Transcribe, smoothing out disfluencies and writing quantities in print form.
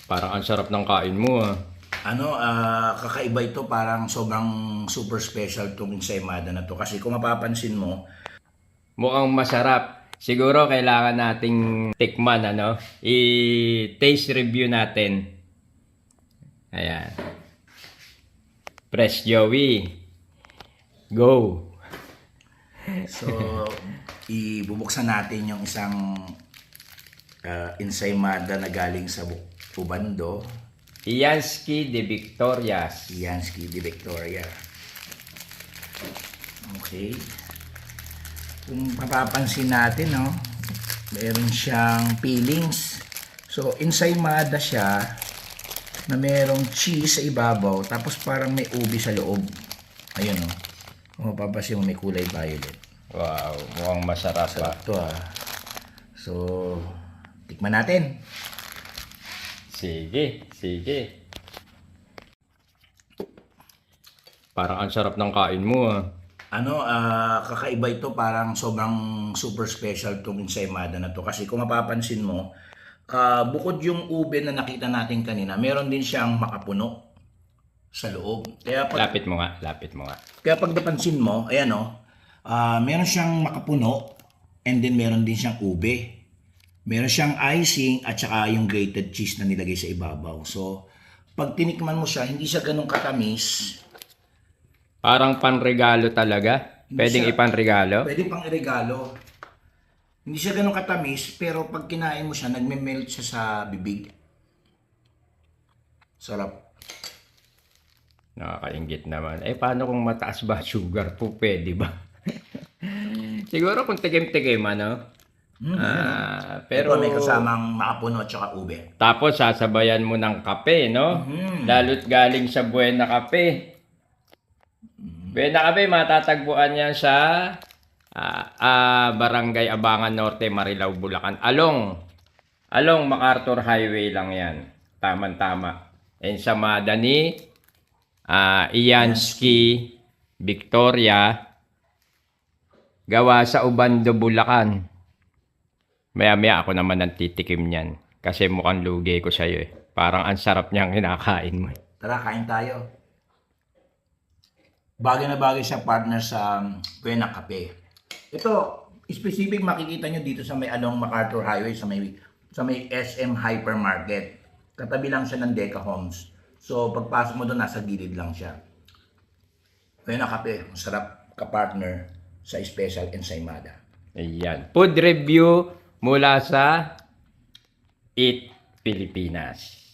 Parang ang sarap ng kain mo ah. Kakaiba ito, parang sobrang super special itong ensaymada na to. Kasi kung mapapansin mo, Mukhang masarap. Siguro kailangan nating tikman ano. I-taste review natin. Ayan. Press Joey. Go. so ibubuksan natin yung isang ensaymada na galing sa Ubando, Ianski de Victorias. Yansky de Victoria. Okay. Kung mapapansin natin, no, meron siyang peelings. So, ensaymada siya na merong cheese sa ibabaw, tapos parang may ubi sa loob. Ayun, no. Kung mapapansin mo, may kulay violet. Wow, mukhang masarap ah. Sarap to, ah. So, tikman natin. Sige, sige. Parang ang sarap ng kain mo ah. Kakaiba ito, parang sobrang super special itong ensaymada na to. Kasi kung mapapansin mo, bukod yung ube na nakita natin kanina, meron din siyang makapuno sa loob. Lapit mo nga, lapit mo nga. Kaya pag napansin mo, ayan o, meron siyang makapuno, and then meron din siyang ube. Meron siyang icing at saka yung grated cheese na nilagay sa ibabaw. So, pag tinikman mo siya, hindi siya ganun katamis. Parang panregalo talaga. Pwedeng ipanregalo. Pwede pang iregalo. Hindi siya ganun katamis, pero pag kinain mo siya, nagme-melt siya sa bibig. Sarap. Nakakaingit naman. Eh, paano kung mataas ba sugar po? Pwede ba? Siguro kung tigim-tigim, ano? Pero Pero may kasamang makapuno at saka ube. tapos sasabayan mo ng kape, no? Lalo't galing sa Buena Kape. Buena Kape, matatagpuan yan sa Barangay Abangan Norte, Marilao, Bulacan. Along MacArthur Highway lang yan. Tama-tama. Ensaymada ni Ianski Victoria, gawa sa Ubando, Bulacan. Maya-maya ako naman ang titikim niyan. Kasi mukhang lugi ko sa'yo eh. Parang ang sarap niyang kinakain mo. Tara, kain tayo. Bagay na bagay siya, partner, sa Buena Kape. Ito, specific makikita nyo dito sa may Along MacArthur Highway, sa may SM Hypermarket. Katabi lang siya ng Deca Homes. So, pagpasok mo doon, nasa gilid lang siya. Buena Kape, masarap ka-partner sa special ensaymada. Ayan. Food review mula sa Eat Pilipinas.